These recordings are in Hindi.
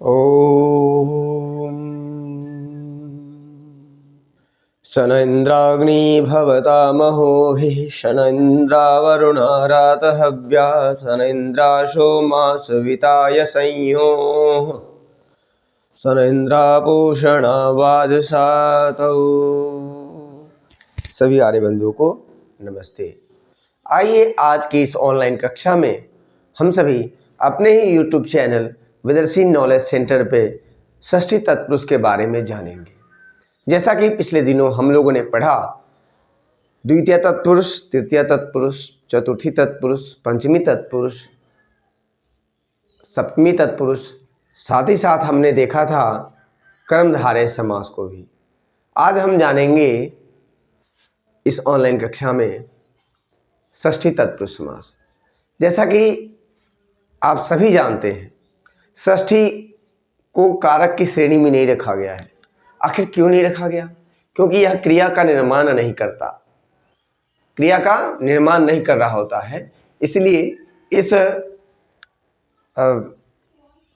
ॐ शन इन्द्राग्नी भवतामहोभिः शन इन्द्रावरुणा रातहव्या शन इन्द्राशो मासविताय संयोः शन इन्द्रापूषणा वाजसातौ। सभी आर्य बंधुओं को नमस्ते। आइए आज की इस ऑनलाइन कक्षा में हम सभी अपने ही YouTube चैनल विदर्शी नॉलेज सेंटर पे षष्ठी तत्पुरुष के बारे में जानेंगे। जैसा कि पिछले दिनों हम लोगों ने पढ़ा, द्वितीय तत्पुरुष, तृतीय तत्पुरुष, चतुर्थी तत्पुरुष, पंचमी तत्पुरुष, सप्तमी तत्पुरुष, साथ ही साथ हमने देखा था कर्मधारय समास को भी। आज हम जानेंगे इस ऑनलाइन कक्षा में षष्ठी तत्पुरुष समास। जैसा कि आप सभी जानते हैं, षष्ठी को कारक की श्रेणी में नहीं रखा गया है। आखिर क्यों नहीं रखा गया? क्योंकि यह क्रिया का निर्माण नहीं करता, क्रिया का निर्माण नहीं कर रहा होता है, इसलिए इस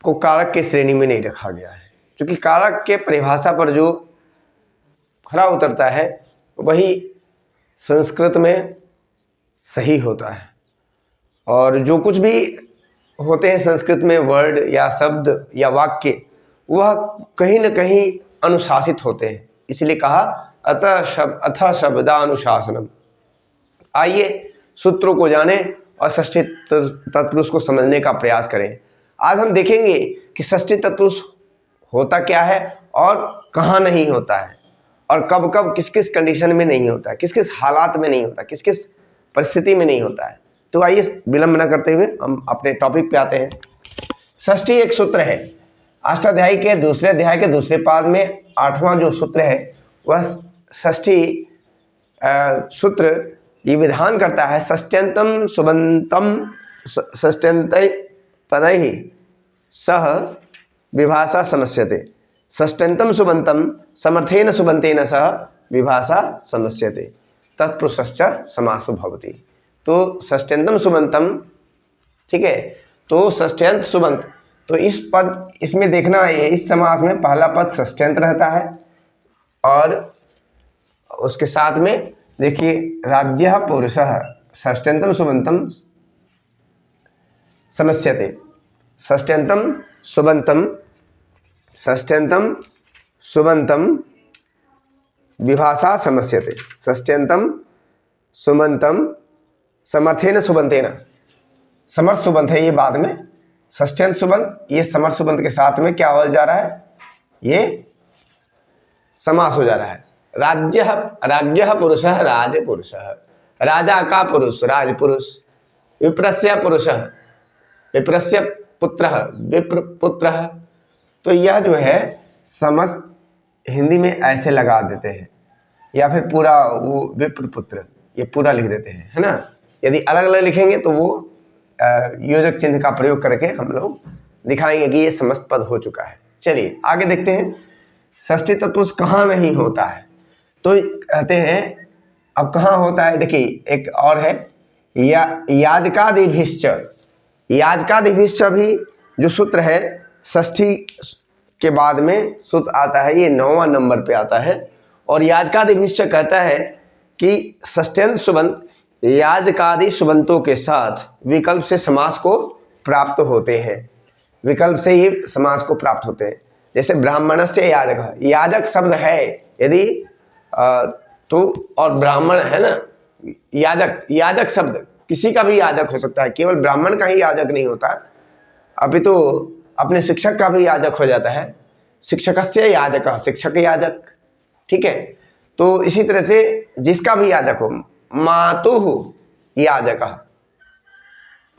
को कारक के श्रेणी में नहीं रखा गया है। क्योंकि कारक के परिभाषा पर जो खरा उतरता है वही संस्कृत में सही होता है, और जो कुछ भी होते हैं संस्कृत में वर्ड या शब्द या वाक्य, वह कहीं न कहीं अनुशासित होते हैं। इसलिए कहा अथ शब्दानुशासनम। आइए सूत्रों को जानें और षष्ठी तत्पुरुष को समझने का प्रयास करें। आज हम देखेंगे कि षष्ठी तत्पुरुष होता क्या है और कहाँ नहीं होता है, और कब कब किस किस कंडीशन में नहीं होता है, किस किस हालात में नहीं होता, किस किस परिस्थिति में नहीं होता है। तो आइए विलंब न करते हुए हम अपने टॉपिक पे आते हैं। षष्ठी एक सूत्र है। अष्टाध्यायी के दूसरे अध्याय के दूसरे पाद में 8वां जो सूत्र है वह षष्ठी सूत्र ये विधान करता है, षष्ट्यंतम सुबंतम षष्ट्यंत पदैहि सह विभाषा समस्यते। षष्ट्यंतम सुबंतम समर्थेन सुबंतेन सह विभाषा समस्यते तत्पुरुषश्च समासो भवति। तो षष्ट्यंतम सुबंतम, ठीक है, तो षष्ट्यंत सुबंत, तो इस पद इसमें देखना है, इस समास में पहला पद षष्ट्यंत रहता है, और उसके साथ में देखिए राज्यः पुरुषः षष्ट्यंतम सुबंतम समस्यते। षष्ट्यंतम सुबंतम, षष्ट्यंतम सुबंतम विभाषा समस्यते। षष्ट्यंतम सुबंतम समर्थेन सुबंतेन, समर्थ सुबंत है ये बाद में, षष्ट्यंत सुबंत, ये समर्थ सुबंत के साथ में क्या हो जा रहा है, ये समास हो जा रहा है। राज्यः पुरुषः राजपुरुषः, राजा का पुरुष राजपुरुष, विप्रस्य पुरुषः विप्रस्य पुत्रः विप्रपुत्रः। तो यह जो है समस्त हिंदी में ऐसे लगा देते हैं, या फिर पूरा वो विप्रपुत्र ये पूरा लिख देते हैं, है ना। यदि अलग अलग लिखेंगे तो वो योजक चिन्ह का प्रयोग करके हम लोग दिखाएंगे कि ये समस्त पद हो चुका है। चलिए आगे देखते हैं, षष्ठी तत्पुरुष कहाँ नहीं होता है। तो कहते हैं अब कहाँ होता है, देखिए एक और है याजकादिभिश्च। याजकादिभिश्च भी जो सूत्र है षष्ठी के बाद में सूत्र आता है, ये 9वां नंबर पे आता है, और याजकादिभिश्च कहता है कि षष्ट्यंत सुबंत याजकादि सुबंतों के साथ विकल्प से समास को प्राप्त होते हैं, विकल्प से ही समास को प्राप्त होते हैं। जैसे ब्राह्मणस्य याजक, याजक शब्द है यदि तो, और ब्राह्मण है ना, याजक, याजक शब्द किसी का भी याजक हो सकता है, केवल ब्राह्मण का ही याजक नहीं होता, अभी तो अपने शिक्षक का भी याजक हो जाता है, शिक्षकस्य याजक, शिक्षक याजक, ठीक है। तो इसी तरह से जिसका भी याजक हो, मातुः याजक,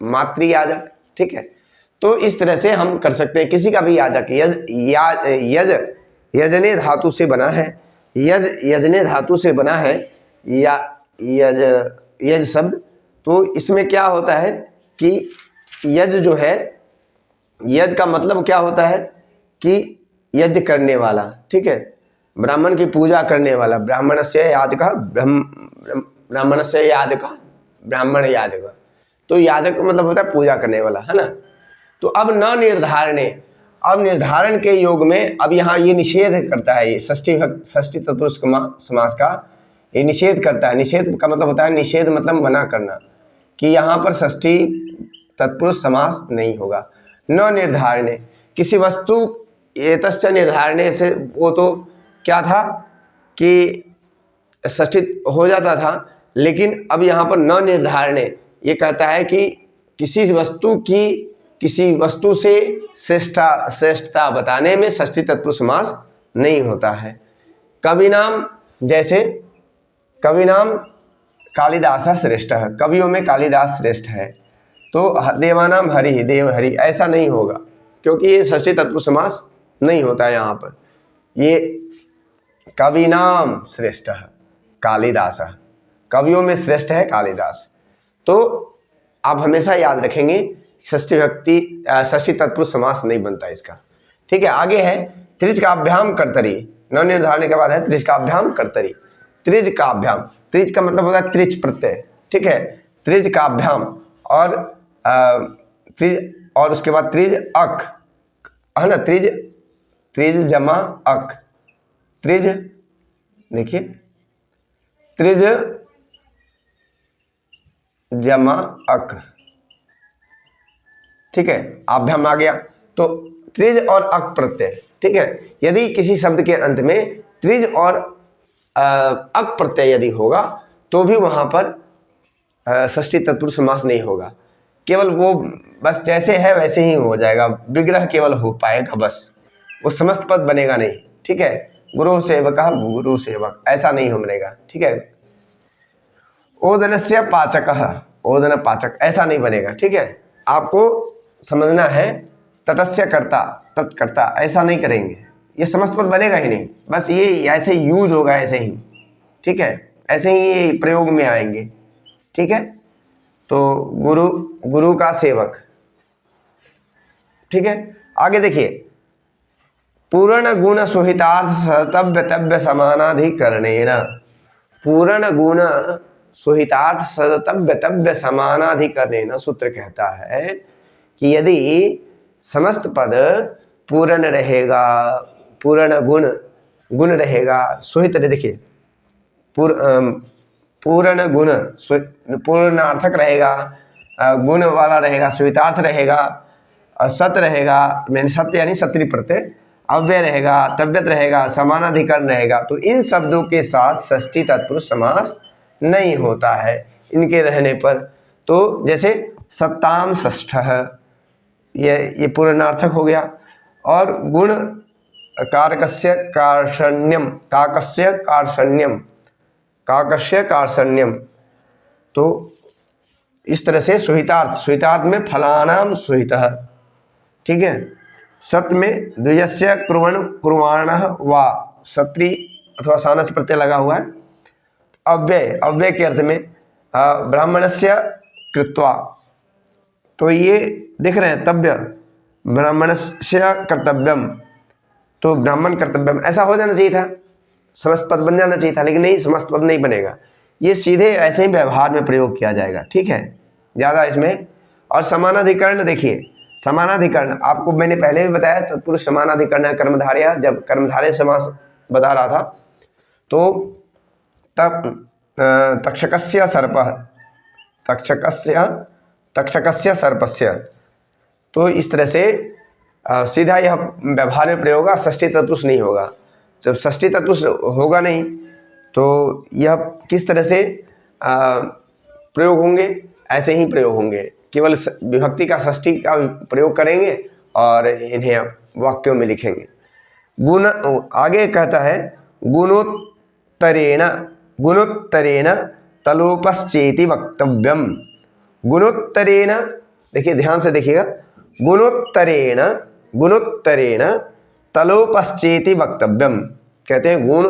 मातृ याजक, ठीक है। तो इस तरह से हम कर सकते हैं, किसी का भी याजक। यज यजने धातु से बना है, यजने धातु से बना है या यज शब्द। तो इसमें क्या होता है कि यज जो है, यज का मतलब क्या होता है कि यज्ञ करने वाला, ठीक है, ब्राह्मण की पूजा करने वाला, ब्राह्मणस्य याजकः, ब्राह्मणस्य याजकः, ब्राह्मण याजक। तो याजक का मतलब होता है पूजा करने वाला, है ना। तो अब न निर्धारणे, अब निर्धारण के योग में अब यहाँ ये निषेध करता है, ये षष्ठी तत्पुरुष समास का ये निषेध करता है। निषेध का मतलब होता है, निषेध मतलब मना करना, कि यहाँ पर षष्ठी तत्पुरुष समास नहीं होगा। न निर्धारणे, किसी वस्तु एतश्च निर्धारणे से, वो तो क्या था कि षष्ठी हो जाता था, लेकिन अब यहाँ पर न निर्धारणे ये कहता है कि किसी वस्तु से श्रेष्ठता बताने में षष्ठी तत्पुरुष समास नहीं होता है। कवि नाम, जैसे कवि नाम कालिदास श्रेष्ठ है, कवियों में कालिदास श्रेष्ठ है, तो देवानाम हरि, देव हरि, ऐसा नहीं होगा, क्योंकि ये षष्ठी तत्पुरुष समास नहीं होता है। यहाँ पर ये कवि नाम श्रेष्ठ है कालिदास, कवियों में श्रेष्ठ है कालिदास। तो आप हमेशा याद रखेंगे षष्ठी तत्पुरुष समास नहीं बनता इसका। ठीक है, आगे है त्रिजकाभ्याम कर्तरी। न निर्धारण के बाद है त्रिजकाभ्याम कर्तरी। त्रिजकाभ्याम, त्रिज का मतलब होता है त्रिज प्रत्यय। ठीक है, त्रिजकाभ्याम और त्रिज, और उसके बाद त्रिज अक है ना, त्रिज जमा अक, त्रिज, देखिए त्रिज जमा अक। ठीक है, आभ्याम आ गया तो त्रिज और अक प्रत्यय। ठीक है, यदि किसी शब्द के अंत में त्रिज और अक प्रत्यय यदि होगा तो भी वहां पर षष्ठी तत्पुरुष समास नहीं होगा। केवल वो बस जैसे है वैसे ही हो जाएगा, विग्रह केवल हो पाएगा, बस वो समस्त पद बनेगा नहीं। ठीक है, गुरु सेवक, गुरु सेवक ऐसा नहीं बनेगा। ठीक है, ओदनस्य पाचक, ओदन पाचक ऐसा नहीं बनेगा। ठीक है, आपको समझना है तटस्य कर्ता, तत्कर्ता ऐसा नहीं करेंगे, ये समस्त पद बनेगा ही नहीं, बस ये ऐसे यूज होगा ऐसे ही। ठीक है, ऐसे ही ये प्रयोग में आएंगे। ठीक है, तो गुरु का सेवक। ठीक है, आगे देखिए, पूर्ण गुण सुहितार्थ सतव्य तव्य समानाधिकरणेन, पूर्ण गुण सुहितार्थ सतव्य तव्य समानाधिकरणेन, सूत्र कहता है कि यदि समस्त पद पूर्ण रहेगा, पूर्ण गुण रहेगा, सुहित, देखिए पूर्ण गुण पूर्णार्थक रहेगा, गुण वाला रहेगा, सुहितार्थ रहेगा, सत रहेगा, मैंने सत्य यानी सत्री प्रत्यय, अव्यय रहेगा, तव्यत रहेगा, समानाधिकरण रहेगा, तो इन शब्दों के साथ षष्ठी तत्पुरुष समास नहीं होता है इनके रहने पर। तो जैसे सत्ताम षष्ठ, ये पूर्णार्थक हो गया, और गुण कारकस्य कार्षण्यम, काकस्य कार्षण्यम, काकस्य कार्षण्यम, तो इस तरह से सुहितार्थ में फलानाम सुहितः। ठीक है, सत में द्विजस्य कुर्वाणः वा, सत्री अथवा सानस प्रत्यय लगा हुआ है। अव्यय के अर्थ में ब्राह्मणस्य कृत्वा, तो ये देख रहे हैं तव्य, ब्राह्मणस्य कर्तव्यम, तो ब्राह्मण कर्तव्यम ऐसा हो जाना चाहिए था, समस्त पद बन जाना चाहिए था, लेकिन नहीं, समस्त पद नहीं बनेगा, ये सीधे ऐसे ही व्यवहार में प्रयोग किया जाएगा। ठीक है, ज़्यादा इसमें। और समानाधिकरण, देखिए समानाधिकरण आपको मैंने पहले भी बताया, तत्पुरुष समानाधिकरण कर्मधारय, जब कर्मधारय समास बता रहा था, तो तक्षकस्य सर्पः, तक्षकस्य सर्पस्य, तो इस तरह से सीधा यह व्यवहार में प्रयोग होगा, षष्ठी तत्पुरुष नहीं होगा। जब षष्ठी तत्पुरुष होगा नहीं तो यह किस तरह से प्रयोग होंगे, ऐसे ही प्रयोग होंगे, केवल विभक्ति का षष्ठी का प्रयोग करेंगे और इन्हें वाक्यों में लिखेंगे। गुण, आगे कहता है गुणोत्तरेण तलोपश्चेति वक्तव्यम। गुणोत्तरेण, देखिए ध्यान से देखिएगा, गुणोत्तरेण तलोपश्चेति वक्तव्यम, कहते हैं गुण,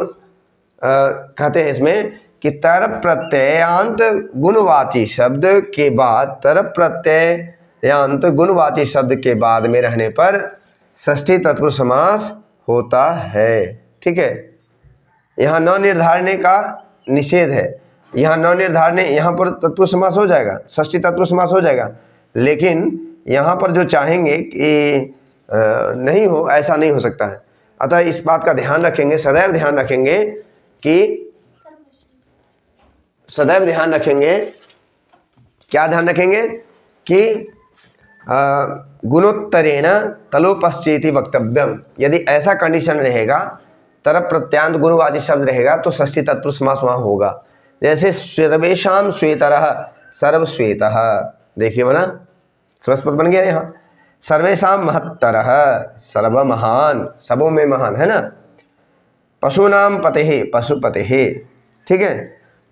कहते हैं इसमें कि तर प्रत्ययांत गुणवाची शब्द के बाद, तर प्रत्ययांत गुणवाची शब्द के बाद में रहने पर षष्ठी तत्पुरुष समास होता है। ठीक है, यहाँ न निर्धारणे का निषेध है, यहाँ न निर्धारणे, यहाँ पर तत्पुरुष समास हो जाएगा, षष्ठी तत्पुरुष समास हो जाएगा, लेकिन यहाँ पर जो चाहेंगे कि नहीं हो, ऐसा नहीं हो सकता है। अतः इस बात का ध्यान रखेंगे, सदैव ध्यान रखेंगे कि सदैव ध्यान रखेंगे, क्या ध्यान रखेंगे कि गुणोत्तरेण तलोपश्चेति वक्तव्यम। यदि ऐसा कंडीशन रहेगा, तरफ प्रत्यांत गुणवाची शब्द रहेगा तो षष्ठी तत्पुरुष समास वहाँ होगा। जैसे सर्वेषां श्वेतरः सर्वश्वेतः, देखिए बना सरस्वत बन गया यहाँ। सर्वेषां महत्तरः सर्वमहान, सबों में महान, है ना। पशूनां पतेः पशुपतेः, ठीक है।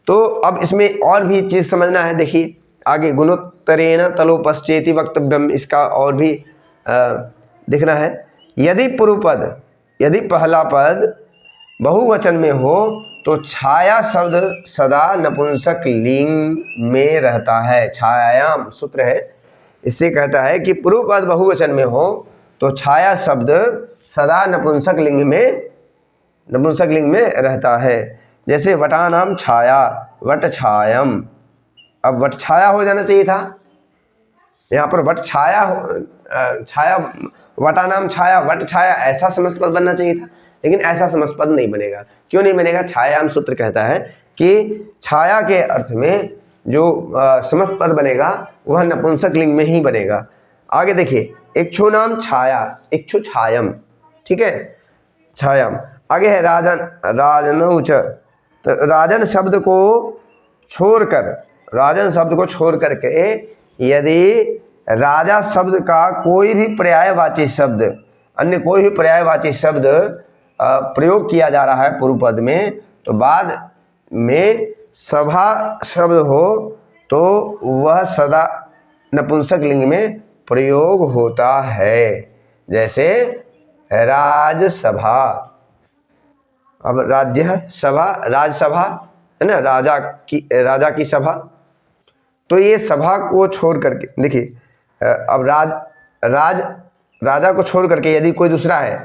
तो अब इसमें और भी चीज़ समझना है, देखिए आगे गुणोत्तरेण तलोपश्चेति वक्तव्यम, इसका और भी दिखना है। यदि पूर्व पद, यदि पहला पद बहुवचन में हो तो छाया शब्द सदा नपुंसक लिंग में रहता है। छायायाम सूत्र है, इससे कहता है कि पूर्व पद बहुवचन में हो तो छाया शब्द सदा नपुंसक लिंग में रहता है। जैसे वटानाम छाया वट छायम, अब वट छाया हो जाना चाहिए था, यहाँ पर what Chhaya Chhaya, वटानाम Chhaya what छाया, ऐसा समस्त पद बनना चाहिए था, लेकिन ऐसा समस्त पद नहीं बनेगा। क्यों नहीं बनेगा? छायाम सूत्र कहता है कि छाया के अर्थ में जो समस्त पद बनेगा वह नपुंसक लिंग में ही बनेगा। आगे देखिए, इक्षु नाम छाया इक्षु छायम, ठीक है, छायम। आगे है राजन राजनौच, तो राजन शब्द को छोड़ करके यदि राजा शब्द का कोई भी पर्यायवाची शब्द, अन्य कोई भी पर्यायवाची शब्द प्रयोग किया जा रहा है पूर्व पद में, तो बाद में सभा शब्द हो तो वह सदा नपुंसक लिंग में प्रयोग होता है। जैसे राजसभा, अब राज्य सभा, राजसभा है ना, राजा की सभा। तो ये सभा को छोड़ करके देखिए, अब राजा को छोड़ करके यदि कोई दूसरा है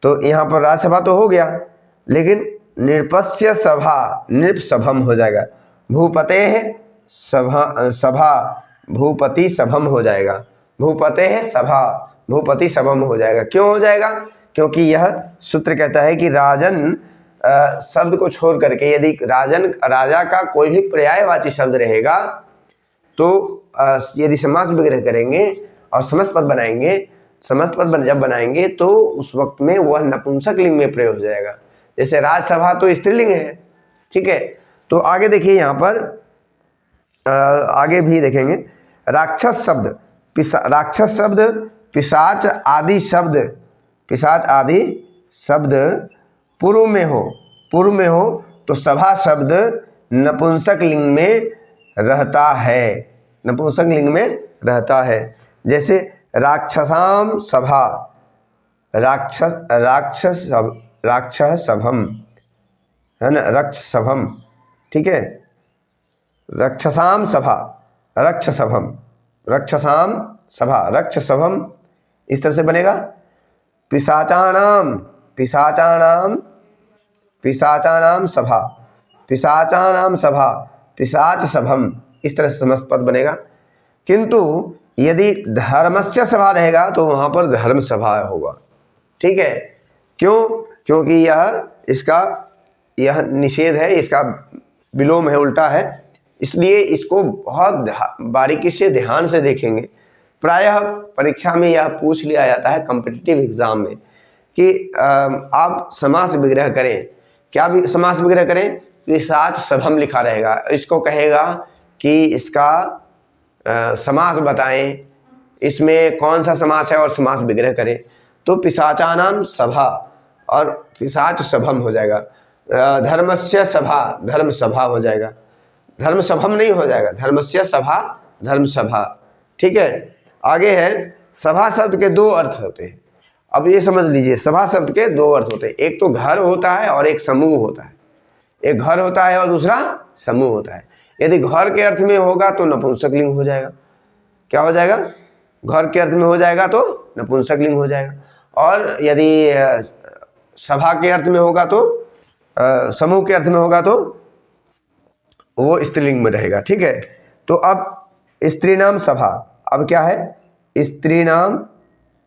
तो यहाँ पर राजसभा तो हो गया, लेकिन नृपस्य सभा नृपसभम हो जाएगा। भूपते सभा भूपति सभम हो जाएगा। भूपते सभा भूपति सभम हो जाएगा। क्यों हो जाएगा? क्योंकि यह सूत्र कहता है कि राजन शब्द को छोड़ करके यदि राजा का कोई भी पर्यायवाची शब्द रहेगा तो यदि समास विग्रह करेंगे और समस्त पद बनाएंगे, जब बनाएंगे तो उस वक्त में वह नपुंसक लिंग में प्रयोग हो जाएगा। जैसे राजसभा तो स्त्रीलिंग है, ठीक है। तो आगे देखिए, यहाँ पर आगे भी देखेंगे, राक्षस शब्द पिशाच आदि शब्द पूर्व में हो तो सभा शब्द नपुंसक लिंग में रहता है। जैसे राक्षसाम सभा राक्षस सभम, है ना, रक्षसभम, ठीक है। रक्षसाम सभा रक्षसभम, रक्षसाम सभा रक्षसभम, इस तरह से बनेगा। पिशाचानाम सभा पिशाच सभम, इस तरह से समस्त पद बनेगा। किंतु यदि धर्मस्य सभा रहेगा तो वहाँ पर धर्म सभा होगा, ठीक है। क्यों? क्योंकि यह निषेध है, इसका विलोम है, उल्टा है, इसलिए इसको बहुत बारीकी से ध्यान से देखेंगे। प्रायः परीक्षा में यह पूछ लिया जाता है कॉम्पिटिटिव एग्जाम में कि आप समास विग्रह करें। क्या भी समास विग्रह करें? पिशाच सभम लिखा रहेगा, इसको कहेगा कि इसका समास बताएं, इसमें कौन सा समास है और समास विग्रह करें। तो पिशाचानाम सभा और पिशाच सभम हो जाएगा। धर्मस्य सभा धर्म सभा हो जाएगा, धर्म सभम नहीं हो जाएगा, धर्मस्य सभा धर्म सभा, ठीक है। आगे है, सभा शब्द के दो अर्थ होते हैं। अब ये समझ लीजिए, सभा शब्द के दो अर्थ होते हैं, एक तो घर होता है और एक समूह होता है। एक घर होता है और दूसरा समूह होता है। यदि घर के अर्थ में होगा तो नपुंसक लिंग हो जाएगा। क्या हो जाएगा? घर के अर्थ में हो जाएगा तो नपुंसक लिंग हो जाएगा, और यदि सभा के अर्थ में होगा तो समूह के अर्थ में होगा तो वो स्त्रीलिंग में रहेगा, ठीक है। तो अब स्त्री नाम सभा, अब क्या है? स्त्री नाम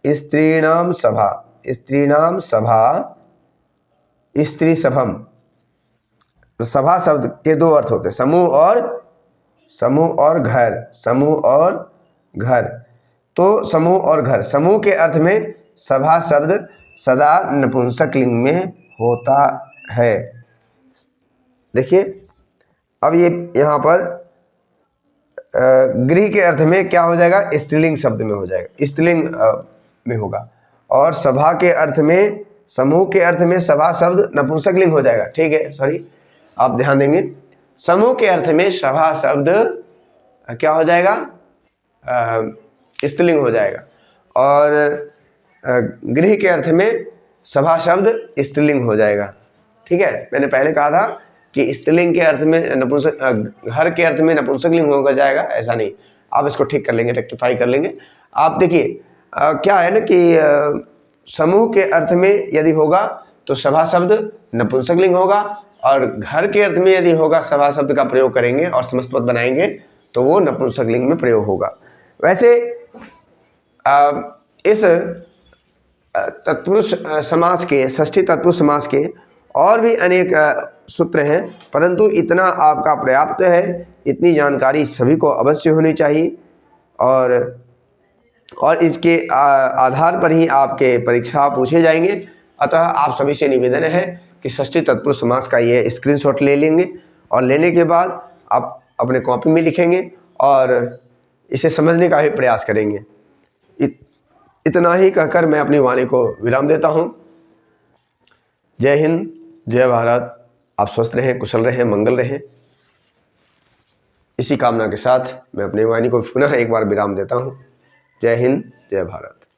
स्त्रीणाम सभा, स्त्रीणाम सभा, स्त्री सभम। तो सभा शब्द के दो अर्थ होते हैं, समूह और घर, समूह और घर। तो समूह और घर, समूह के अर्थ में सभा शब्द सदा नपुंसकलिंग में होता है। देखिए अब ये यहाँ पर गृह के अर्थ में क्या हो जाएगा, स्त्रीलिंग शब्द में हो जाएगा, स्त्रीलिंग में होगा। और सभा के अर्थ में, समूह के अर्थ में सभा शब्द नपुंसकलिंग हो जाएगा। ठीक है, सॉरी, आप ध्यान देंगे। समूह के अर्थ में सभा शब्द क्या हो जाएगा, स्त्रीलिंग हो जाएगा। और गृह के अर्थ में सभा शब्द स्त्रीलिंग हो जाएगा। ठीक है, मैंने पहले कहा था कि स्त्रीलिंग के अर्थ में नपुंसक, घर के अर्थ में नपुंसकलिंग होगा जाएगा, ऐसा नहीं। आप इसको ठीक कर लेंगे, रेक्टिफाई कर लेंगे। आप देखिए क्या है ना कि समूह के अर्थ में यदि होगा तो सभा शब्द नपुंसकलिंग होगा, और घर के अर्थ में यदि होगा सभा शब्द का प्रयोग करेंगे और समस्त पद बनाएंगे तो वो नपुंसकलिंग में प्रयोग होगा। वैसे इस तत्पुरुष समास के, षष्ठी तत्पुरुष समास के और भी अनेक सूत्र हैं, परंतु इतना आपका पर्याप्त है। इतनी जानकारी सभी को अवश्य होनी चाहिए, और इसके आधार पर ही आपके परीक्षा पूछे जाएंगे। अतः आप सभी से निवेदन है कि षष्ठी तत्पुरुष समास का ये स्क्रीनशॉट ले लेंगे, और लेने के बाद आप अपने कॉपी में लिखेंगे और इसे समझने का भी प्रयास करेंगे। इतना ही कहकर मैं अपनी वाणी को विराम देता हूँ। जय हिंद, जय भारत। आप स्वस्थ रहें, कुशल रहें, मंगल रहें। इसी कामना के साथ मैं अपनी वाणी को पुनः एक बार विराम देता हूँ। जय हिंद, जय भारत।